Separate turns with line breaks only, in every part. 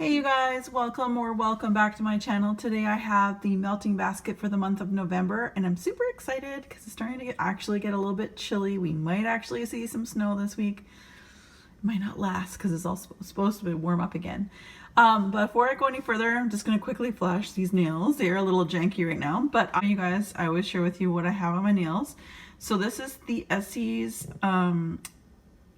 Hey you guys, welcome back to my channel. Today I have the melting basket for the month of November and I'm super excited because it's starting to actually get a little bit chilly. We might actually see some snow this week. It might not last because it's all supposed to be warm up again. But before I go any further, I'm just going to quickly flash these nails. They are a little janky right now, but you guys, I always share with you what I have on my nails. So this is the Essie's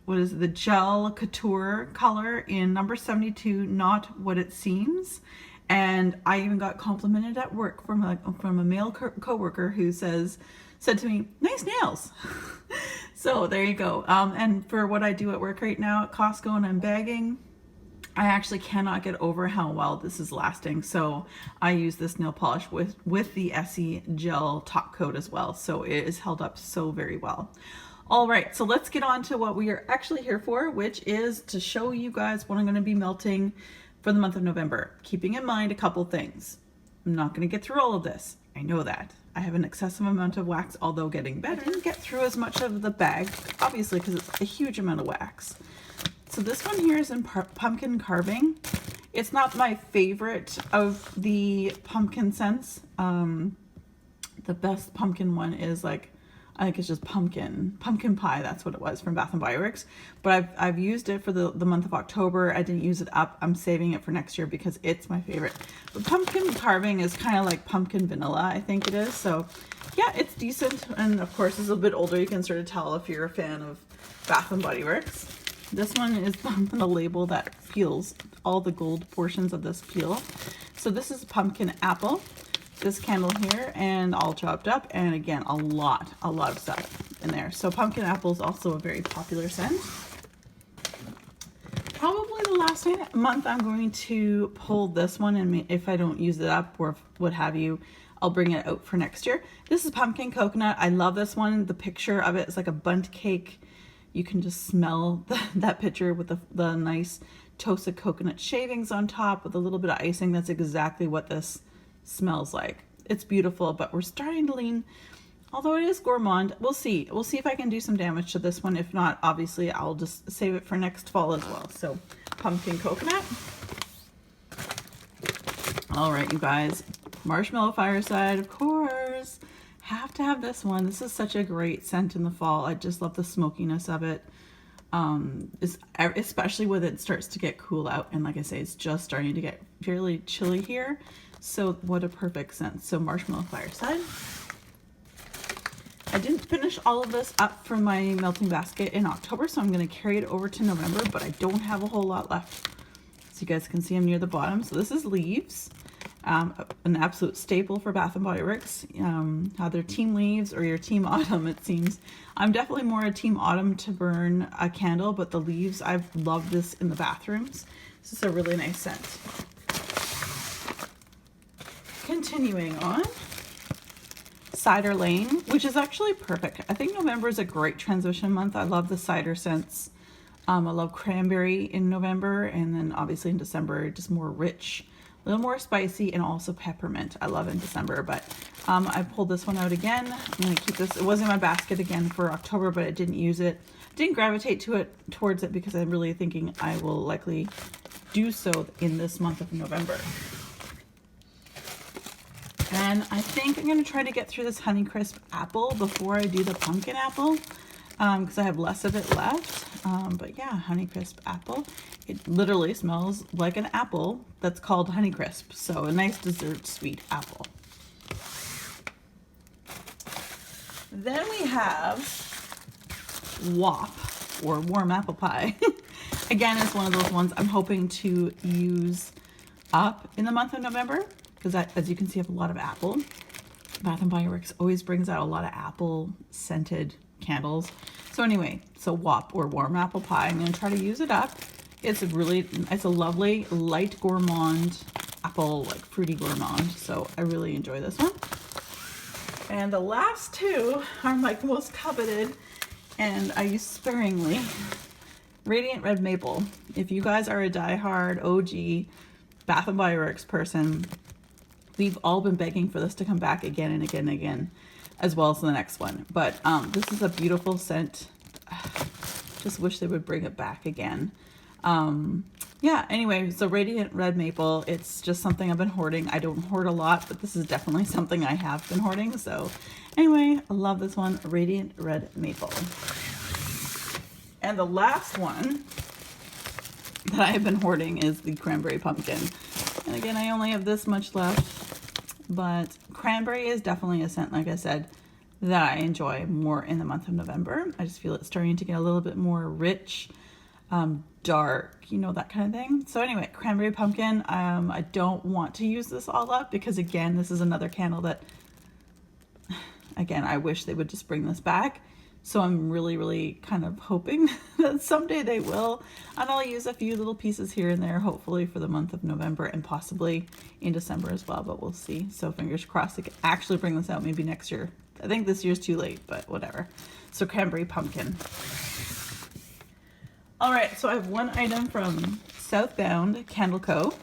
what is it, the gel couture color in number 72, Not What It Seems. And I even got complimented at work from a male co-worker who said to me, nice nails. So there you go. And for what I do at work right now at Costco and I'm bagging, I actually cannot get over how well this is lasting. So I use this nail polish with the Essie gel top coat as well. So it is held up so very well. All right, so let's get on to what we are actually here for, which is to show you guys what I'm going to be melting for the month of November. Keeping in mind a couple things. I'm not going to get through all of this. I know that. I have an excessive amount of wax, although getting better. I didn't get through as much of the bag, obviously, because it's a huge amount of wax. So this one here is in pumpkin carving. It's not my favorite of the pumpkin scents. The best pumpkin one is like, I think it's just pumpkin pie. That's what it was from Bath & Body Works. But I've used it for the month of October. I didn't use it up. I'm saving it for next year because it's my favorite. But pumpkin carving is kind of like pumpkin vanilla, I think it is. So yeah, it's decent. And of course, it's a bit older. You can sort of tell if you're a fan of Bath & Body Works. This one is the label that peels. All the gold portions of this peel. So this is pumpkin apple. This candle here, and all chopped up, and again a lot of stuff in there. So pumpkin apple is also a very popular scent. Probably the last month I'm going to pull this one, and if I don't use it up or what have you, I'll bring it out for next year. This is pumpkin coconut. I love this one. The picture of it is like a bundt cake. You can just smell that picture with the nice toasted coconut shavings on top with a little bit of icing. That's exactly what this smells like. It's beautiful, but we're starting to lean, although it is gourmand. We'll see if I can do some damage to this one. If not, obviously I'll just save it for next fall as well. So pumpkin coconut. All right, you guys, marshmallow fireside, of course. Have to have this one. This is such a great scent in the fall. I just love the smokiness of it. Especially when it starts to get cool out, and like I say, it's just starting to get fairly chilly here. So what a perfect scent. So marshmallow fireside. I didn't finish all of this up for my melting basket in October, so I'm going to carry it over to November, but I don't have a whole lot left. So you guys can see I'm near the bottom. So this is leaves, an absolute staple for Bath & Body Works. Either team leaves or your team autumn, it seems. I'm definitely more a team autumn to burn a candle, but the leaves, I've loved this in the bathrooms. This is a really nice scent. Continuing on, Cider Lane, which is actually perfect. I think November is a great transition month. I love the cider scents. I love cranberry in November, and then obviously in December, just more rich, a little more spicy, and also peppermint. I love in December, but I pulled this one out again. I'm going to keep this. It was in my basket again for October, but I didn't use it. Didn't gravitate towards it because I'm really thinking I will likely do so in this month of November. And I think I'm going to try to get through this Honeycrisp apple before I do the pumpkin apple, because I have less of it left. But yeah, Honeycrisp apple. It literally smells like an apple that's called Honeycrisp. So a nice dessert sweet apple. Then we have WAP, or warm apple pie. Again, it's one of those ones I'm hoping to use up in the month of November, because as you can see, I have a lot of apple. Bath & Body Works always brings out a lot of apple scented candles. So anyway, so WAP, or warm apple pie. I'm going to try to use it up. It's a lovely light gourmand apple, like fruity gourmand. So I really enjoy this one. And the last two are my most coveted, and I use sparingly. Radiant Red Maple. If you guys are a diehard OG Bath & Body Works person, we've all been begging for this to come back again and again and again, as well as the next one. But this is a beautiful scent. Just wish they would bring it back again. yeah, anyway, so Radiant Red Maple, it's just something I've been hoarding. I don't hoard a lot, but this is definitely something I have been hoarding. So anyway, I love this one, Radiant Red Maple. And the last one that I have been hoarding is the Cranberry Pumpkin. And again, I only have this much left, but cranberry is definitely a scent, like I said, that I enjoy more in the month of November. I just feel it's starting to get a little bit more rich, dark, you know, that kind of thing. So anyway, Cranberry Pumpkin, I don't want to use this all up because again, this is another candle that, again, I wish they would just bring this back. So I'm really kind of hoping that someday they will, and I'll use a few little pieces here and there, hopefully for the month of November and possibly in December as well, but we'll see. So fingers crossed they can actually bring this out maybe next year. I think this year's too late, but whatever. So Cranberry Pumpkin. All right, so I have one item from Southbound Candle Co.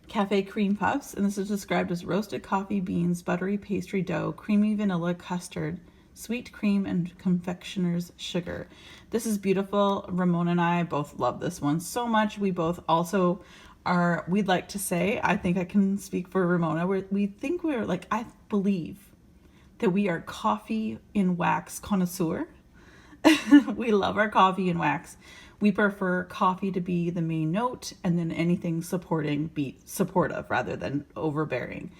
Cafe Cream Puffs, and this is described as roasted coffee beans, buttery pastry dough, creamy vanilla custard, sweet cream, and confectioner's sugar. This is beautiful. Ramona and I both love this one so much. We both also are, we'd like to say, I think I can speak for Ramona, we think we're like, I believe that we are coffee in wax connoisseur. We love our coffee in wax. We prefer coffee to be the main note and then anything supporting be supportive rather than overbearing.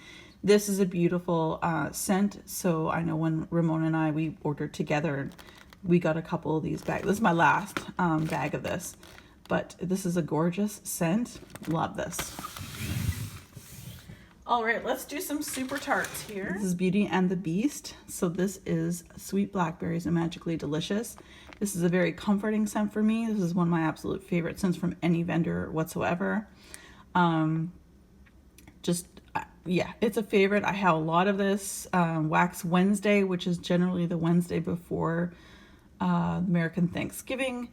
This is a beautiful scent. So I know when Ramona and I, we ordered together, we got a couple of these bags. This is my last bag of this, but this is a gorgeous scent. Love this. All right, let's do some super tarts here. This is Beauty and the Beast. So this is sweet blackberries and magically delicious. This is a very comforting scent for me. This is one of my absolute favorite scents from any vendor whatsoever. Yeah, it's a favorite. I have a lot of this. Wax Wednesday, which is generally the Wednesday before American Thanksgiving.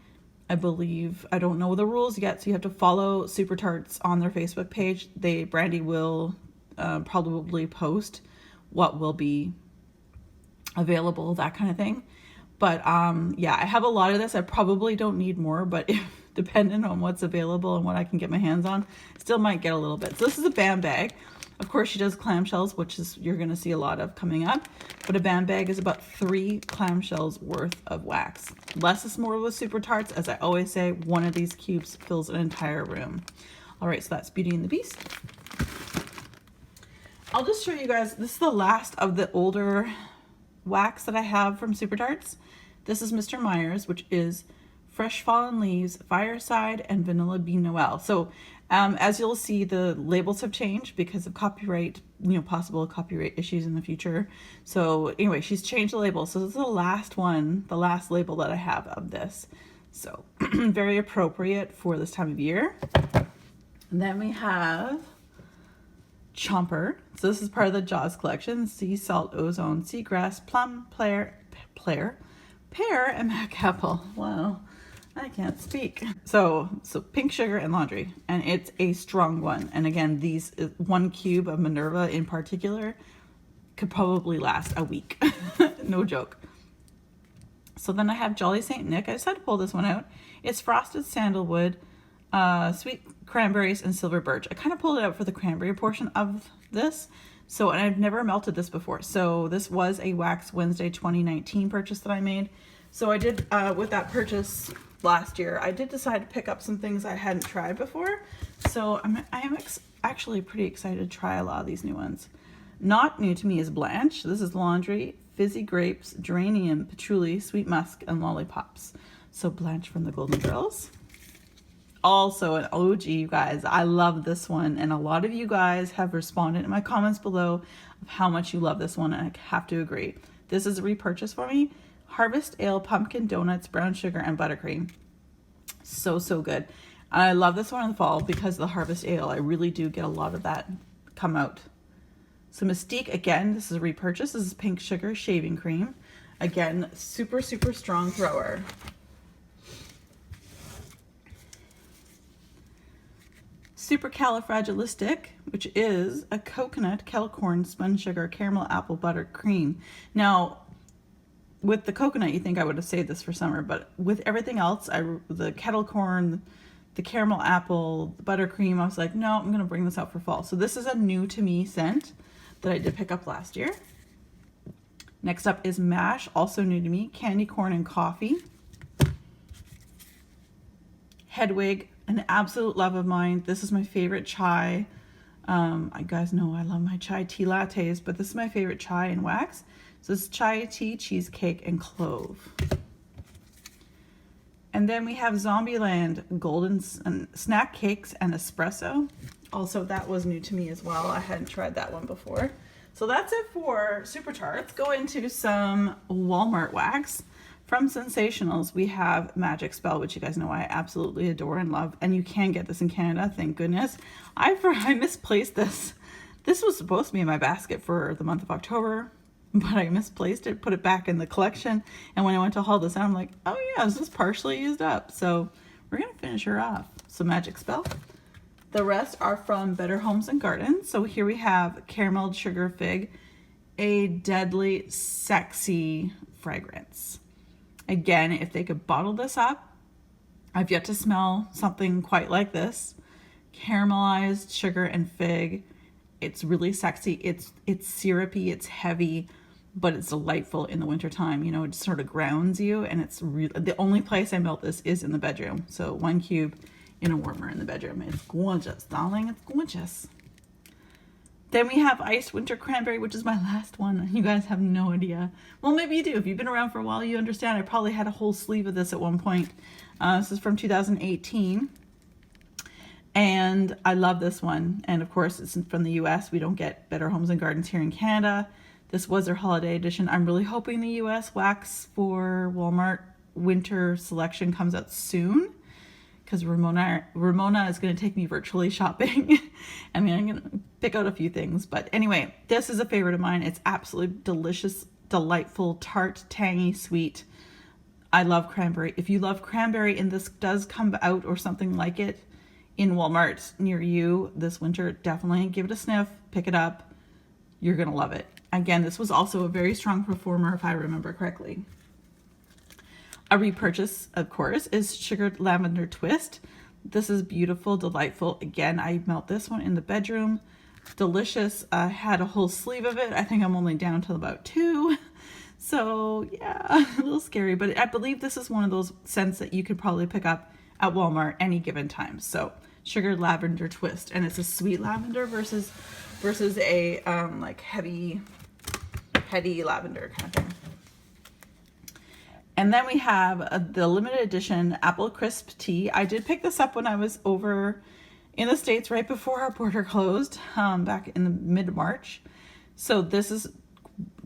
I believe, I don't know the rules yet, so you have to follow Super Tarts on their Facebook page. Brandy will probably post what will be available, that kind of thing. But yeah, I have a lot of this. I probably don't need more, but depending on what's available and what I can get my hands on, still might get a little bit. So this is a BAM bag. Of course, she does clamshells, which is you're going to see a lot of coming up. But a BAM bag is about 3 clamshells worth of wax. Less is more with Super Tarts. As I always say, one of these cubes fills an entire room. All right, so that's Beauty and the Beast. I'll just show you guys. This is the last of the older wax that I have from Super Tarts. This is Mr. Meyer's, which is Fresh Fallen Leaves, Fireside, and Vanilla Bean Noel. So as you'll see, the labels have changed because of copyright, possible copyright issues in the future. So anyway, she's changed the label. So this is the last one, the last label that I have of this. So very appropriate for this time of year. And then we have Chomper. So this is part of the Jaws collection. Sea salt, ozone, seagrass, plum, pear, and mac apple. Wow. I can't speak. So pink sugar and laundry, and it's a strong one. And again, these 1 cube of Minerva in particular could probably last a week. No joke. So then I have Jolly St. Nick. I decided to pull this one out. It's frosted sandalwood, sweet cranberries, and silver birch. I kind of pulled it out for the cranberry portion of this. So, and I've never melted this before. So this was a Wax Wednesday 2019 purchase that I made. So I did, with that purchase last year, I did decide to pick up some things I hadn't tried before. So I am actually pretty excited to try a lot of these new ones. Not new to me is Blanche. This is laundry, fizzy grapes, geranium, patchouli, sweet musk, and lollipops. So Blanche from the Golden Girls. Also an OG, you guys. I love this one, and a lot of you guys have responded in my comments below of how much you love this one, and I have to agree. This is a repurchase for me. Harvest Ale, pumpkin donuts, brown sugar, and buttercream. So good. I love this one in the fall because of the Harvest Ale. I really do get a lot of that come out. So Mystique, again, this is a repurchase. This is pink sugar shaving cream. Again, super strong thrower. Supercalifragilistic, which is a coconut, kettle corn, spun sugar, caramel, apple butter cream. Now, with the coconut, you think I would have saved this for summer, but with everything else, the kettle corn, the caramel apple, the buttercream. I was like, no, I'm gonna bring this out for fall. So this is a new to me scent that I did pick up last year. Next up is Mash, also new to me, candy corn and coffee. Hedwig, an absolute love of mine. This is my favorite chai. You guys know I love my chai tea lattes, but this is my favorite chai in wax. So this is chai tea, cheesecake, and clove. And then we have Zombieland golden snack cakes and espresso. Also, that was new to me as well. I hadn't tried that one before. So that's it for Super Tarts. Go into some Walmart wax. From Sensationals, we have Magic Spell, which you guys know I absolutely adore and love. And you can get this in Canada, thank goodness. I misplaced this. This was supposed to be in my basket for the month of October, but I misplaced it, put it back in the collection. And when I went to haul this out, I'm like, oh yeah, this is partially used up. So we're gonna finish her off. So Magic Spell. The rest are from Better Homes and Gardens. So here we have Caramel Sugar Fig, a deadly sexy fragrance. Again, if they could bottle this up, I've yet to smell something quite like this. Caramelized sugar and fig. It's really sexy. It's syrupy, it's heavy, but it's delightful in the wintertime. You know, it sort of grounds you, and it's really, the only place I melt this is in the bedroom. So 1 cube in a warmer in the bedroom. It's gorgeous, darling. It's gorgeous. Then we have Iced Winter Cranberry, which is my last one. You guys have no idea. Well, maybe you do. If you've been around for a while, you understand. I probably had a whole sleeve of this at one point. This is from 2018. And I love this one. And of course, it's from the US. We don't get Better Homes and Gardens here in Canada. This was their holiday edition. I'm really hoping the US wax for Walmart winter selection comes out soon, because Ramona is going to take me virtually shopping. I mean, I'm going to pick out a few things. But anyway, this is a favorite of mine. It's absolutely delicious, delightful, tart, tangy, sweet. I love cranberry. If you love cranberry and this does come out or something like it in Walmart near you this winter, definitely give it a sniff, pick it up. You're going to love it. Again, this was also a very strong performer if I remember correctly. A repurchase, of course, is Sugared Lavender Twist. This is beautiful, delightful. Again, I melt this one in the bedroom. Delicious. I had a whole sleeve of it. I think I'm only down to about 2. So yeah, a little scary, but I believe this is one of those scents that you could probably pick up at Walmart any given time. So Sugared Lavender Twist, and it's a sweet lavender versus a like heady lavender kind of thing. And then we have the limited edition Apple Crisp Tea. I did pick this up when I was over in the States right before our border closed, back in the mid-March. So this is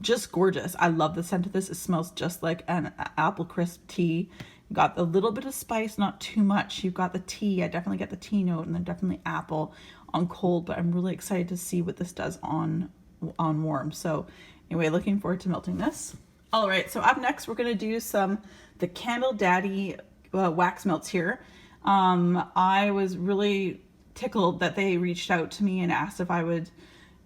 just gorgeous. I love the scent of this. It smells just like an apple crisp tea. You got a little bit of spice, not too much. You've got the tea. I definitely get the tea note, and then definitely apple on cold, but I'm really excited to see what this does on warm. So anyway, looking forward to melting this. All right, so up next, we're gonna do the Candle Daddy wax melts here. I was really tickled that they reached out to me and asked if I would,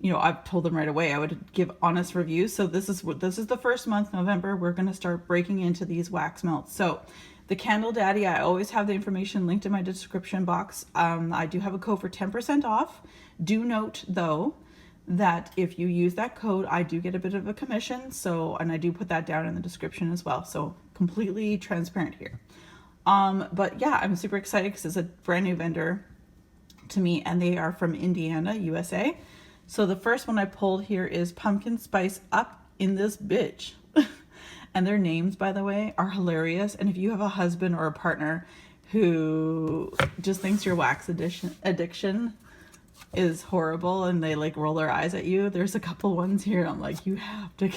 you know, I've told them right away I would give honest reviews. So this is the first month, November, we're gonna start breaking into these wax melts. So the Candle Daddy, I always have the information linked in my description box. I do have a code for 10% off. Do note though, that if you use that code, I do get a bit of a commission. So, and I do put that down in the description as well. So completely transparent here. But yeah, I'm super excited because it's a brand new vendor to me, and they are from Indiana, USA. So the first one I pulled here is Pumpkin Spice Up in This Bitch. And their names, by the way, are hilarious. And if you have a husband or a partner who just thinks your wax addiction is horrible and they like roll their eyes at you, there's a couple ones here I'm like, you have to,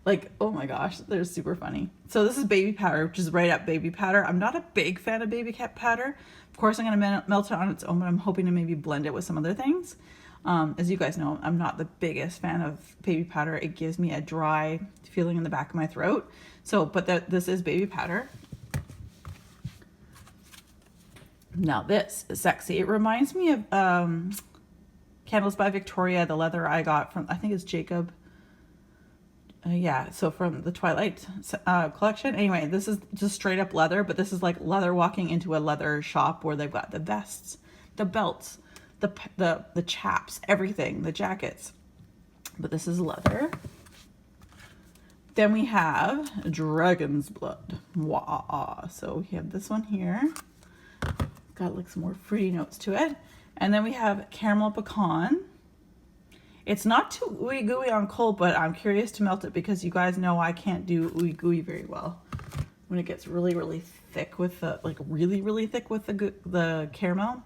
like, oh my gosh, they're super funny. So this is baby powder, which is right up baby powder. I'm not a big fan of baby cat powder. Of course, I'm gonna melt it on its own, but I'm hoping to maybe blend it with some other things. As you guys know, I'm not the biggest fan of baby powder. It gives me a dry feeling in the back of my throat. So, but this is baby powder. Now this is sexy. It reminds me of Candles by Victoria, the leather I got from, I think it's Jacob. yeah, so from the Twilight collection. Anyway, this is just straight up leather, but this is like leather walking into a leather shop where they've got the vests, the belts, the chaps, everything, the jackets. But this is leather. Then we have Dragon's Blood. Wah. So we have this one here. Got like some more fruity notes to it. And then we have Caramel Pecan. It's not too ooey gooey on cold, but I'm curious to melt it because you guys know I can't do ooey gooey very well. When it gets really, really thick with the, like really thick with the caramel.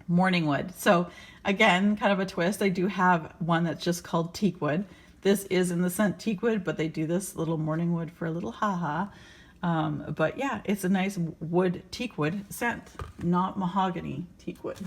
Morning Wood. So again, kind of a twist. I do have one that's just called Teak Wood. This is in the scent Teak Wood, but they do this little Morning Wood for a little haha. But yeah, it's a nice wood, teak wood scent, not mahogany teak wood.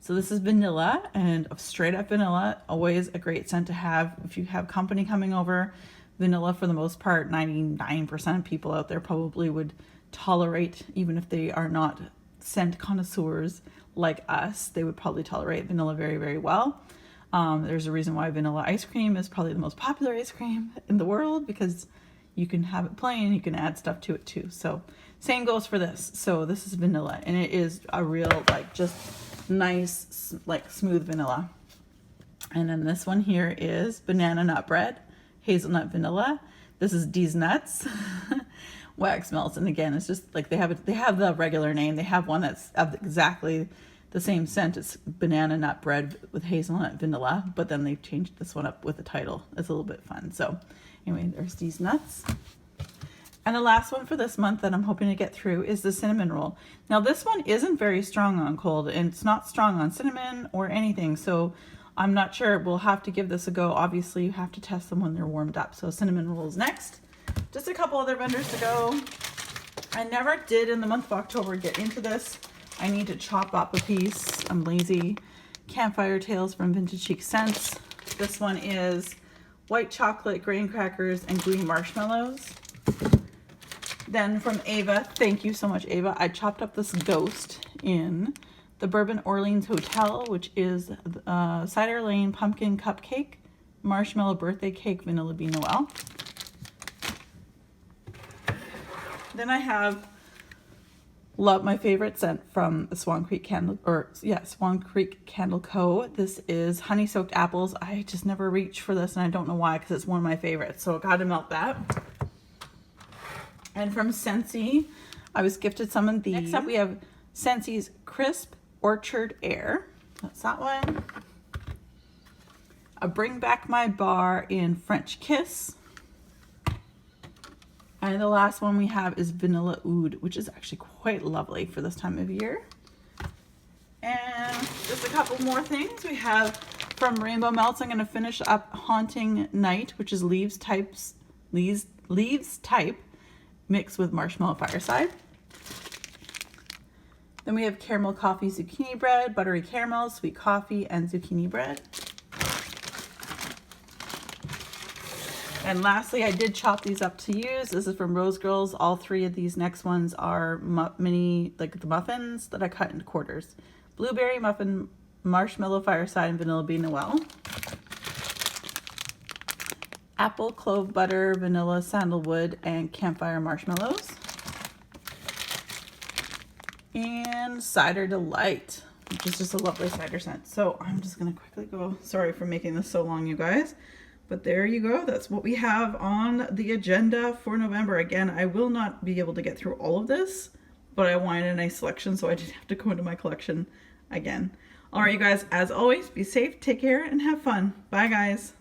So this is vanilla, and straight up vanilla, always a great scent to have if you have company coming over. Vanilla, for the most part, 99% of people out there probably would tolerate, even if they are not scent connoisseurs like us, they would probably tolerate vanilla very, very well. There's a reason why vanilla ice cream is probably the most popular ice cream in the world, because you can have it plain, you can add stuff to it too. So same goes for this. So this is vanilla, and it is a real, like, just nice, like, smooth vanilla. And then this one here is banana nut bread, hazelnut vanilla. This is D's Nuts Wax Melts. And again, it's just like they have the regular name. They have one that's of exactly the same scent. It's banana nut bread with hazelnut vanilla, but then they've changed this one up with the title. It's a little bit fun. So anyway, there's D's Nuts. And the last one for this month that I'm hoping to get through is the cinnamon roll. Now this one isn't very strong on cold, and it's not strong on cinnamon or anything, so I'm not sure. We'll have to give this a go. Obviously you have to test them when they're warmed up. So cinnamon rolls next. Just a couple other vendors to go. I never did in the month of October get into this. I need to chop up a piece. I'm lazy. Campfire Tales from Vintage Chic Scents. This one is white chocolate, graham crackers, and green marshmallows. Then from Ava, thank you so much, Ava. I chopped up this ghost in the Bourbon Orleans Hotel, which is Cider Lane Pumpkin Cupcake, Marshmallow Birthday Cake, Vanilla Bean Noel. Then I have my favorite scent from the Swan Creek Candle Co. This is Honey Soaked Apples. I just never reach for this, and I don't know why, because it's one of my favorites. So I got to melt that. And from Scentsy, I was gifted some of these. Next up, we have Scentsy's Crisp Orchard Air. That's that one. A Bring Back My Bar in French Kiss. And the last one we have is Vanilla Oud, which is actually quite lovely for this time of year. And just a couple more things. We have from Rainbow Melts, I'm going to finish up Haunting Night, which is leaves type mixed with Marshmallow Fireside. Then we have Caramel Coffee Zucchini Bread, Buttery Caramel, Sweet Coffee, and Zucchini Bread. And lastly, I did chop these up to use. This is from Rose Girls. All three of these next ones are mini, like the muffins that I cut into quarters. Blueberry Muffin, Marshmallow Fireside, and Vanilla Bean Noel. Apple Clove Butter, Vanilla Sandalwood, and Campfire Marshmallows. And Cider Delight, which is just a lovely cider scent. So I'm just going to quickly go. Sorry for making this so long, you guys. But there you go. That's what we have on the agenda for November. Again, I will not be able to get through all of this, but I wanted a nice selection, so I didn't have to go into my collection again. All right, you guys, as always, be safe, take care, and have fun. Bye, guys.